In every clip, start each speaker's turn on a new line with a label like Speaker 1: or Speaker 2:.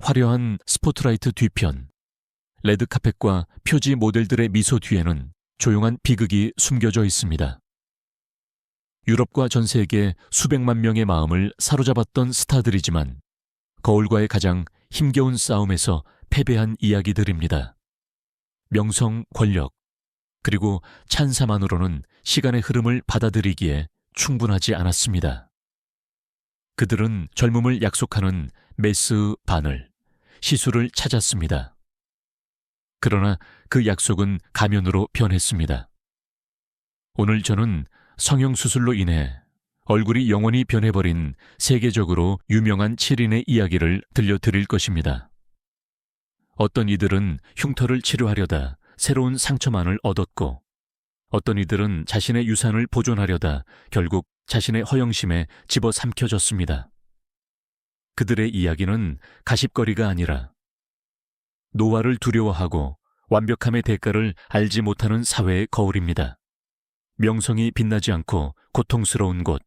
Speaker 1: 화려한 스포트라이트 뒤편, 레드카펫과 표지 모델들의 미소 뒤에는 조용한 비극이 숨겨져 있습니다. 유럽과 전 세계 수백만 명의 마음을 사로잡았던 스타들이지만 거울과의 가장 힘겨운 싸움에서 패배한 이야기들입니다. 명성, 권력, 그리고 찬사만으로는 시간의 흐름을 받아들이기에 충분하지 않았습니다. 그들은 젊음을 약속하는 메스 바늘, 시술을 찾았습니다. 그러나 그 약속은 가면으로 변했습니다. 오늘 저는 성형수술로 인해 얼굴이 영원히 변해버린 세계적으로 유명한 7인의 이야기를 들려드릴 것입니다. 어떤 이들은 흉터를 치료하려다 새로운 상처만을 얻었고, 어떤 이들은 자신의 유산을 보존하려다 결국 자신의 허영심에 집어삼켜졌습니다. 그들의 이야기는 가십거리가 아니라 노화를 두려워하고 완벽함의 대가를 알지 못하는 사회의 거울입니다. 명성이 빛나지 않고 고통스러운 곳,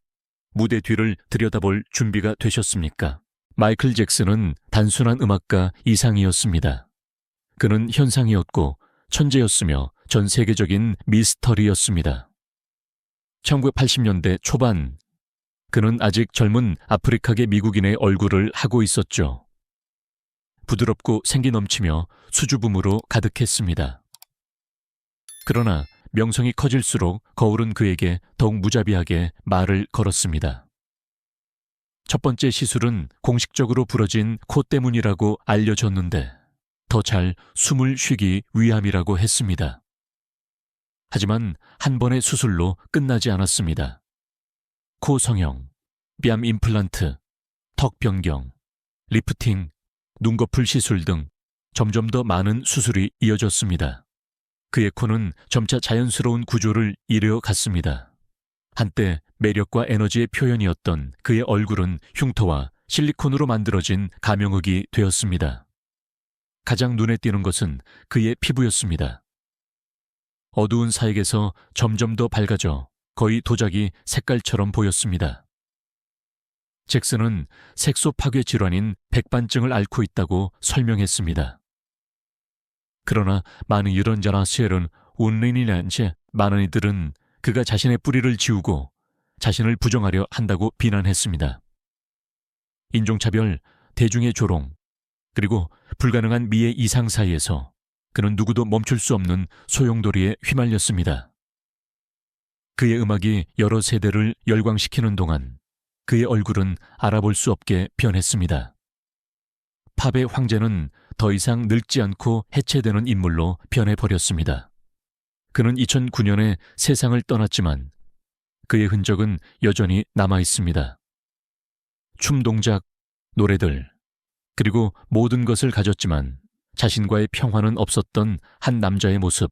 Speaker 1: 무대 뒤를 들여다볼 준비가 되셨습니까? 마이클 잭슨은 단순한 음악가 이상이었습니다. 그는 현상이었고 천재였으며 전 세계적인 미스터리였습니다. 1980년대 초반, 그는 아직 젊은 아프리카계 미국인의 얼굴을 하고 있었죠. 부드럽고 생기 넘치며 수줍음으로 가득했습니다. 그러나 명성이 커질수록 거울은 그에게 더욱 무자비하게 말을 걸었습니다. 첫 번째 시술은 공식적으로 부러진 코 때문이라고 알려졌는데 더 잘 숨을 쉬기 위함이라고 했습니다. 하지만 한 번의 수술로 끝나지 않았습니다. 코 성형, 뺨 임플란트, 턱 변경, 리프팅, 눈꺼풀 시술 등 점점 더 많은 수술이 이어졌습니다. 그의 코는 점차 자연스러운 구조를 이뤄갔습니다. 한때 매력과 에너지의 표현이었던 그의 얼굴은 흉터와 실리콘으로 만들어진 가명흑이 되었습니다. 가장 눈에 띄는 것은 그의 피부였습니다. 어두운 사액에서 점점 더 밝아져 거의 도자기 색깔처럼 보였습니다. 잭슨은 색소 파괴 질환인 백반증을 앓고 있다고 설명했습니다. 그러나 많은 이런저런 운린이란지 많은 이들은 그가 자신의 뿌리를 지우고 자신을 부정하려 한다고 비난했습니다. 인종차별, 대중의 조롱, 그리고 불가능한 미의 이상 사이에서 그는 누구도 멈출 수 없는 소용돌이에 휘말렸습니다. 그의 음악이 여러 세대를 열광시키는 동안 그의 얼굴은 알아볼 수 없게 변했습니다. 팝의 황제는 더 이상 늙지 않고 해체되는 인물로 변해버렸습니다. 그는 2009년에 세상을 떠났지만 그의 흔적은 여전히 남아있습니다. 춤 동작, 노래들, 그리고 모든 것을 가졌지만 자신과의 평화는 없었던 한 남자의 모습.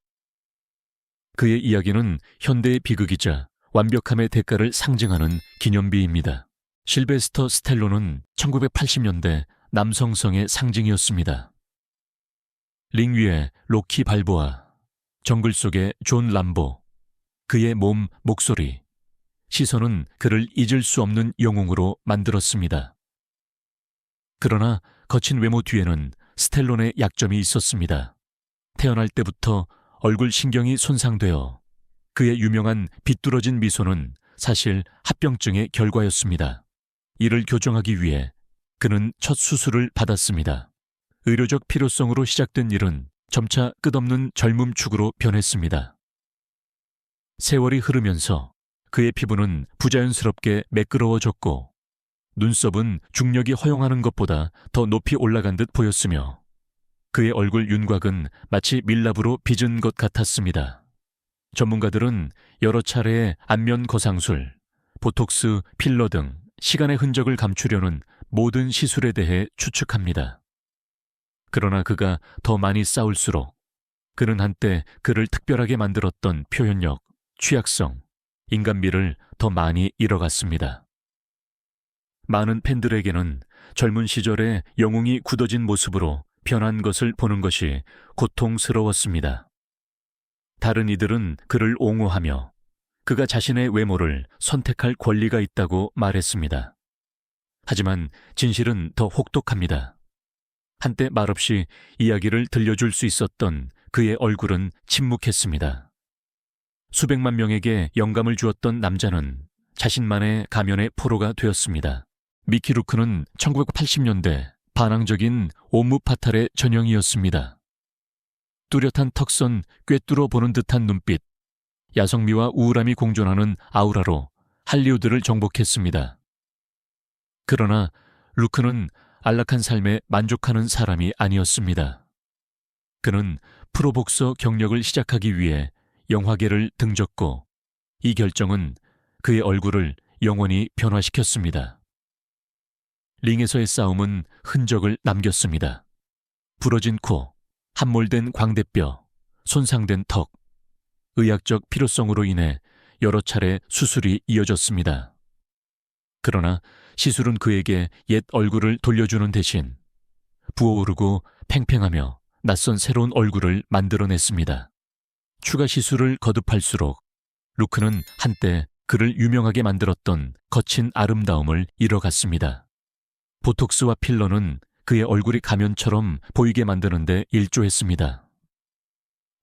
Speaker 1: 그의 이야기는 현대의 비극이자 완벽함의 대가를 상징하는 기념비입니다. 실베스터 스텔론은 1980년대 남성성의 상징이었습니다. 링 위에 로키 발보아, 정글 속의 존 람보, 그의 몸, 목소리, 시선은 그를 잊을 수 없는 영웅으로 만들었습니다. 그러나 거친 외모 뒤에는 스텔론의 약점이 있었습니다. 태어날 때부터 얼굴 신경이 손상되어 그의 유명한 비뚤어진 미소는 사실 합병증의 결과였습니다. 이를 교정하기 위해 그는 첫 수술을 받았습니다. 의료적 필요성으로 시작된 일은 점차 끝없는 젊음 축으로 변했습니다. 세월이 흐르면서 그의 피부는 부자연스럽게 매끄러워졌고 눈썹은 중력이 허용하는 것보다 더 높이 올라간 듯 보였으며 그의 얼굴 윤곽은 마치 밀랍으로 빚은 것 같았습니다. 전문가들은 여러 차례의 안면 거상술, 보톡스, 필러 등 시간의 흔적을 감추려는 모든 시술에 대해 추측합니다. 그러나 그가 더 많이 싸울수록 그는 한때 그를 특별하게 만들었던 표현력, 취약성, 인간미를 더 많이 잃어갔습니다. 많은 팬들에게는 젊은 시절의 영웅이 굳어진 모습으로 변한 것을 보는 것이 고통스러웠습니다. 다른 이들은 그를 옹호하며 그가 자신의 외모를 선택할 권리가 있다고 말했습니다. 하지만 진실은 더 혹독합니다. 한때 말없이 이야기를 들려줄 수 있었던 그의 얼굴은 침묵했습니다. 수백만 명에게 영감을 주었던 남자는 자신만의 가면의 포로가 되었습니다. 미키 루크는 1980년대 반항적인 옴무파탈의 전형이었습니다. 뚜렷한 턱선, 꿰뚫어 보는 듯한 눈빛, 야성미와 우울함이 공존하는 아우라로 할리우드를 정복했습니다. 그러나 루크는 안락한 삶에 만족하는 사람이 아니었습니다. 그는 프로복서 경력을 시작하기 위해 영화계를 등졌고 이 결정은 그의 얼굴을 영원히 변화시켰습니다. 링에서의 싸움은 흔적을 남겼습니다. 부러진 코, 함몰된 광대뼈, 손상된 턱, 의학적 필요성으로 인해 여러 차례 수술이 이어졌습니다. 그러나 시술은 그에게 옛 얼굴을 돌려주는 대신 부어오르고 팽팽하며 낯선 새로운 얼굴을 만들어냈습니다. 추가 시술을 거듭할수록 루크는 한때 그를 유명하게 만들었던 거친 아름다움을 잃어갔습니다. 보톡스와 필러는 그의 얼굴이 가면처럼 보이게 만드는데 일조했습니다.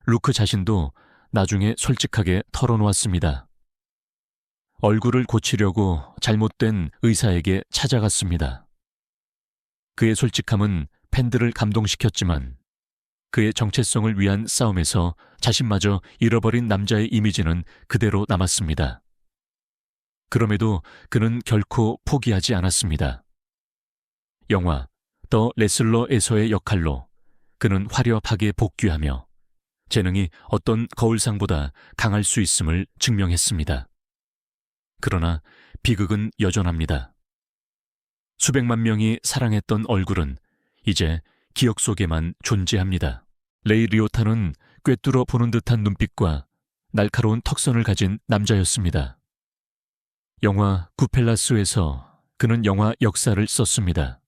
Speaker 1: 루크 자신도 나중에 솔직하게 털어놓았습니다. 얼굴을 고치려고 잘못된 의사에게 찾아갔습니다. 그의 솔직함은 팬들을 감동시켰지만 그의 정체성을 위한 싸움에서 자신마저 잃어버린 남자의 이미지는 그대로 남았습니다. 그럼에도 그는 결코 포기하지 않았습니다. 영화 더 레슬러에서의 역할로 그는 화려하게 복귀하며 재능이 어떤 거울상보다 강할 수 있음을 증명했습니다. 그러나 비극은 여전합니다. 수백만 명이 사랑했던 얼굴은 이제 기억 속에만 존재합니다. 레이 리오타는 꿰뚫어 보는 듯한 눈빛과 날카로운 턱선을 가진 남자였습니다. 영화 구펠라스에서 그는 영화 역사를 썼습니다.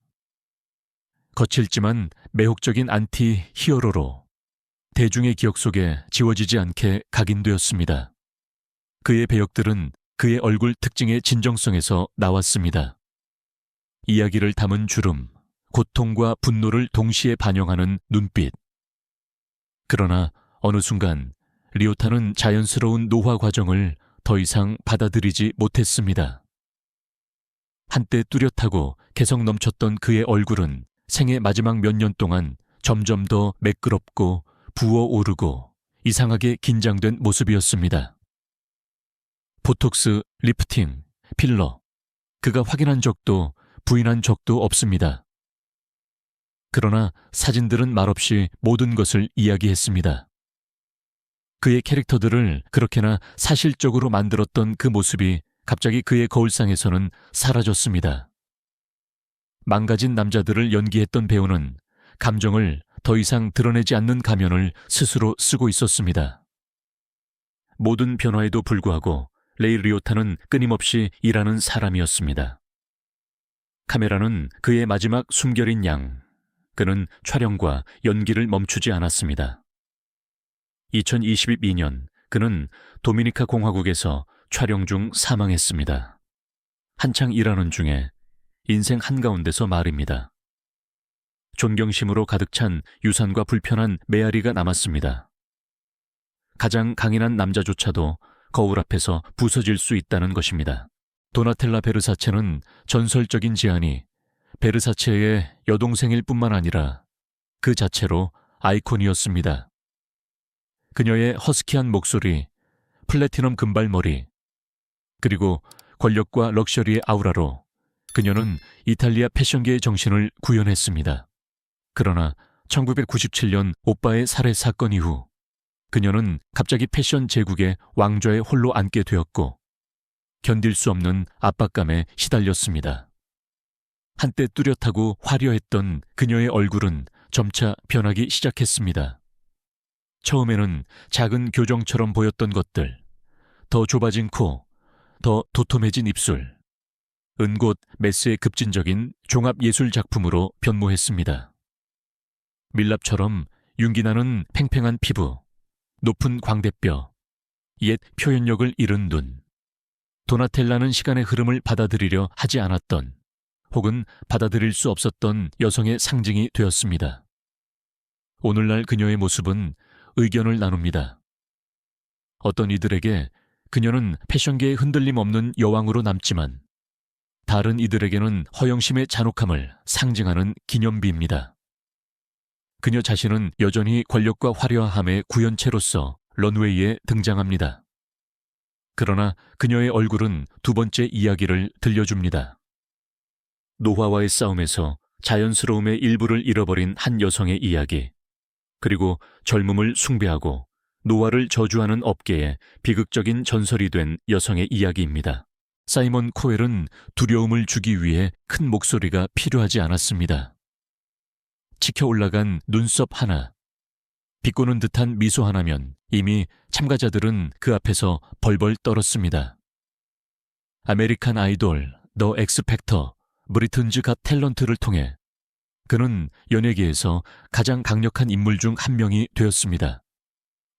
Speaker 1: 거칠지만 매혹적인 안티 히어로로 대중의 기억 속에 지워지지 않게 각인되었습니다. 그의 배역들은 그의 얼굴 특징의 진정성에서 나왔습니다. 이야기를 담은 주름, 고통과 분노를 동시에 반영하는 눈빛. 그러나 어느 순간 리오타는 자연스러운 노화 과정을 더 이상 받아들이지 못했습니다. 한때 뚜렷하고 개성 넘쳤던 그의 얼굴은 생의 마지막 몇 년 동안 점점 더 매끄럽고 부어오르고 이상하게 긴장된 모습이었습니다. 보톡스, 리프팅, 필러, 그가 확인한 적도 부인한 적도 없습니다. 그러나 사진들은 말없이 모든 것을 이야기했습니다. 그의 캐릭터들을 그렇게나 사실적으로 만들었던 그 모습이 갑자기 그의 거울상에서는 사라졌습니다. 망가진 남자들을 연기했던 배우는 감정을 더 이상 드러내지 않는 가면을 스스로 쓰고 있었습니다. 모든 변화에도 불구하고 레이 리오타는 끊임없이 일하는 사람이었습니다. 카메라는 그의 마지막 숨결인 양, 그는 촬영과 연기를 멈추지 않았습니다. 2022년 그는 도미니카 공화국에서 촬영 중 사망했습니다. 한창 일하는 중에 인생 한가운데서 말입니다. 존경심으로 가득 찬 유산과 불편한 메아리가 남았습니다. 가장 강인한 남자조차도 거울 앞에서 부서질 수 있다는 것입니다. 도나텔라 베르사체는 전설적인 지안이 베르사체의 여동생일 뿐만 아니라 그 자체로 아이콘이었습니다. 그녀의 허스키한 목소리, 플래티넘 금발머리, 그리고 권력과 럭셔리의 아우라로 그녀는 이탈리아 패션계의 정신을 구현했습니다. 그러나 1997년 오빠의 살해 사건 이후 그녀는 갑자기 패션 제국의 왕좌에 홀로 앉게 되었고 견딜 수 없는 압박감에 시달렸습니다. 한때 뚜렷하고 화려했던 그녀의 얼굴은 점차 변하기 시작했습니다. 처음에는 작은 교정처럼 보였던 것들, 더 좁아진 코, 더 도톰해진 입술, 은곳 메스의 급진적인 종합예술 작품으로 변모했습니다. 밀랍처럼 윤기나는 팽팽한 피부, 높은 광대뼈, 옛 표현력을 잃은 눈, 도나텔라는 시간의 흐름을 받아들이려 하지 않았던 혹은 받아들일 수 없었던 여성의 상징이 되었습니다. 오늘날 그녀의 모습은 의견을 나눕니다. 어떤 이들에게 그녀는 패션계의 흔들림 없는 여왕으로 남지만 다른 이들에게는 허영심의 잔혹함을 상징하는 기념비입니다. 그녀 자신은 여전히 권력과 화려함의 구현체로서 런웨이에 등장합니다. 그러나 그녀의 얼굴은 두 번째 이야기를 들려줍니다. 노화와의 싸움에서 자연스러움의 일부를 잃어버린 한 여성의 이야기, 그리고 젊음을 숭배하고 노화를 저주하는 업계에 비극적인 전설이 된 여성의 이야기입니다. 사이먼 코엘은 두려움을 주기 위해 큰 목소리가 필요하지 않았습니다. 치켜 올라간 눈썹 하나, 비꼬는 듯한 미소 하나면 이미 참가자들은 그 앞에서 벌벌 떨었습니다. 아메리칸 아이돌, 더 엑스팩터, 브리튼즈 갓 탤런트를 통해 그는 연예계에서 가장 강력한 인물 중 한 명이 되었습니다.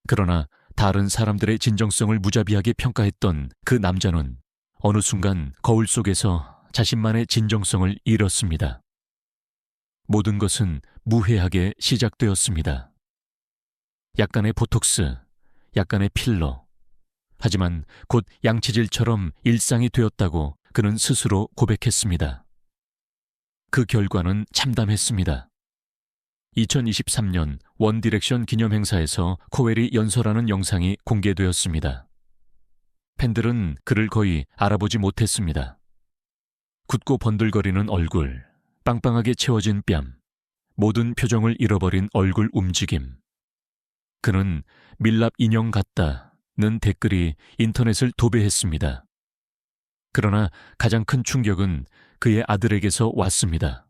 Speaker 1: 그러나 다른 사람들의 진정성을 무자비하게 평가했던 그 남자는 어느 순간 거울 속에서 자신만의 진정성을 잃었습니다. 모든 것은 무해하게 시작되었습니다. 약간의 보톡스, 약간의 필러. 하지만 곧 양치질처럼 일상이 되었다고 그는 스스로 고백했습니다. 그 결과는 참담했습니다. 2023년 원디렉션 기념행사에서 코엘이 연설하는 영상이 공개되었습니다. 팬들은 그를 거의 알아보지 못했습니다. 굳고 번들거리는 얼굴, 빵빵하게 채워진 뺨, 모든 표정을 잃어버린 얼굴 움직임. 그는 밀랍 인형 같다는 댓글이 인터넷을 도배했습니다. 그러나 가장 큰 충격은 그의 아들에게서 왔습니다.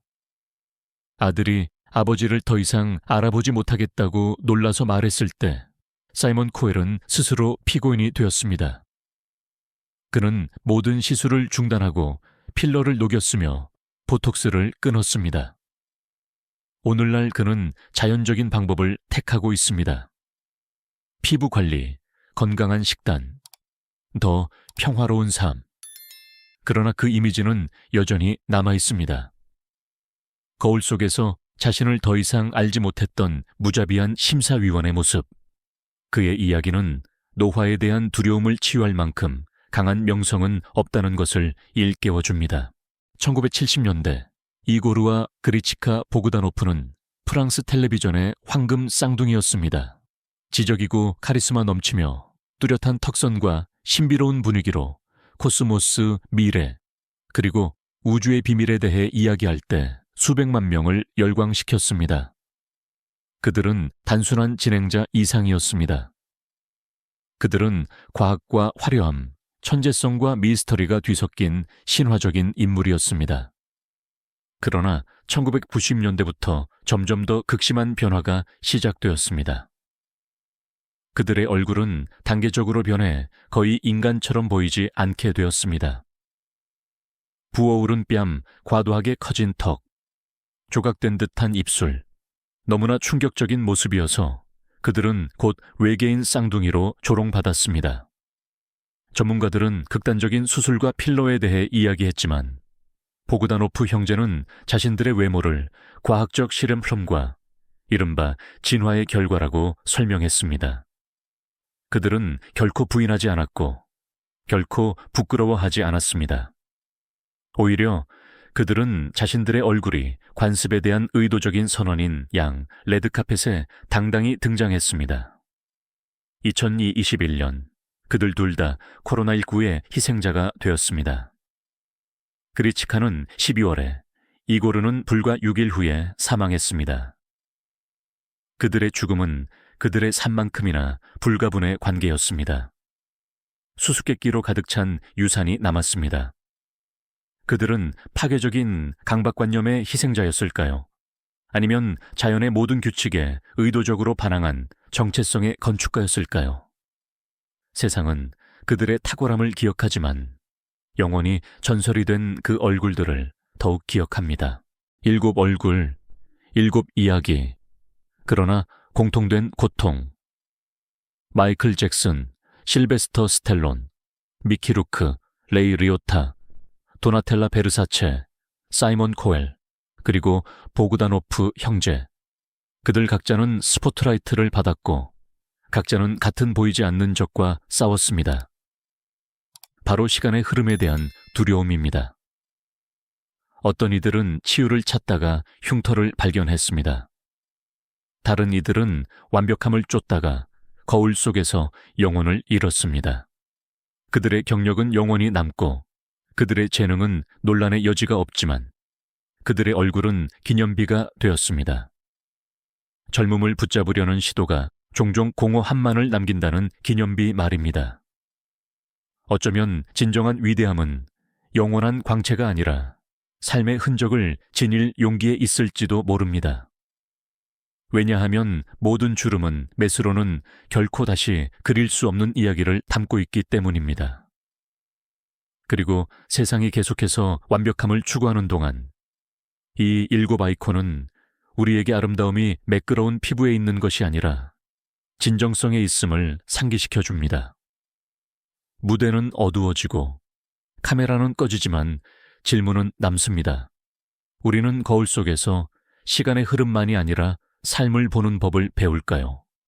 Speaker 1: 아들이 아버지를 더 이상 알아보지 못하겠다고 놀라서 말했을 때 사이먼 코엘은 스스로 피고인이 되었습니다. 그는 모든 시술을 중단하고 필러를 녹였으며 보톡스를 끊었습니다. 오늘날 그는 자연적인 방법을 택하고 있습니다. 피부 관리, 건강한 식단, 더 평화로운 삶. 그러나 그 이미지는 여전히 남아 있습니다. 거울 속에서 자신을 더 이상 알지 못했던 무자비한 심사위원의 모습. 그의 이야기는 노화에 대한 두려움을 치유할 만큼 강한 명성은 없다는 것을 일깨워줍니다. 1970년대 이고르와 그리치카 보그다노프는 프랑스 텔레비전의 황금 쌍둥이였습니다. 지적이고 카리스마 넘치며 뚜렷한 턱선과 신비로운 분위기로 코스모스, 미래, 그리고 우주의 비밀에 대해 이야기할 때 수백만 명을 열광시켰습니다. 그들은 단순한 진행자 이상이었습니다. 그들은 과학과 화려함, 천재성과 미스터리가 뒤섞인 신화적인 인물이었습니다. 그러나 1990년대부터 점점 더 극심한 변화가 시작되었습니다. 그들의 얼굴은 단계적으로 변해 거의 인간처럼 보이지 않게 되었습니다. 부어오른 뺨, 과도하게 커진 턱, 조각된 듯한 입술, 너무나 충격적인 모습이어서 그들은 곧 외계인 쌍둥이로 조롱받았습니다. 전문가들은 극단적인 수술과 필러에 대해 이야기했지만 보그다노프 형제는 자신들의 외모를 과학적 실험과 이른바 진화의 결과라고 설명했습니다. 그들은 결코 부인하지 않았고 결코 부끄러워하지 않았습니다. 오히려 그들은 자신들의 얼굴이 관습에 대한 의도적인 선언인 양 레드카펫에 당당히 등장했습니다. 2021년 그들 둘 다 코로나19의 희생자가 되었습니다. 그리치카는 12월에, 이고르는 불과 6일 후에 사망했습니다. 그들의 죽음은 그들의 삶만큼이나 불가분의 관계였습니다. 수수께끼로 가득 찬 유산이 남았습니다. 그들은 파괴적인 강박관념의 희생자였을까요? 아니면 자연의 모든 규칙에 의도적으로 반항한 정체성의 건축가였을까요? 세상은 그들의 탁월함을 기억하지만 영원히 전설이 된 그 얼굴들을 더욱 기억합니다. 7 얼굴, 7 이야기, 그러나 공통된 고통. 마이클 잭슨, 실베스터 스텔론, 미키 루크, 레이 리오타, 도나텔라 베르사체, 사이먼 코엘, 그리고 보그다노프 형제. 그들 각자는 스포트라이트를 받았고 각자는 같은 보이지 않는 적과 싸웠습니다. 바로 시간의 흐름에 대한 두려움입니다. 어떤 이들은 치유를 찾다가 흉터를 발견했습니다. 다른 이들은 완벽함을 쫓다가 거울 속에서 영혼을 잃었습니다. 그들의 경력은 영원히 남고 그들의 재능은 논란의 여지가 없지만 그들의 얼굴은 기념비가 되었습니다. 젊음을 붙잡으려는 시도가 종종 공허 한만을 남긴다는 기념비 말입니다. 어쩌면 진정한 위대함은 영원한 광채가 아니라 삶의 흔적을 지닐 용기에 있을지도 모릅니다. 왜냐하면 모든 주름은 메스로는 결코 다시 그릴 수 없는 이야기를 담고 있기 때문입니다. 그리고 세상이 계속해서 완벽함을 추구하는 동안 이 7 아이콘은 우리에게 아름다움이 매끄러운 피부에 있는 것이 아니라 진정성에 있음을 상기시켜 줍니다. 무대는 어두워지고 카메라는 꺼지지만 질문은 남습니다. 우리는 거울 속에서 시간의 흐름만이 아니라 삶을 보는 법을 배울까요?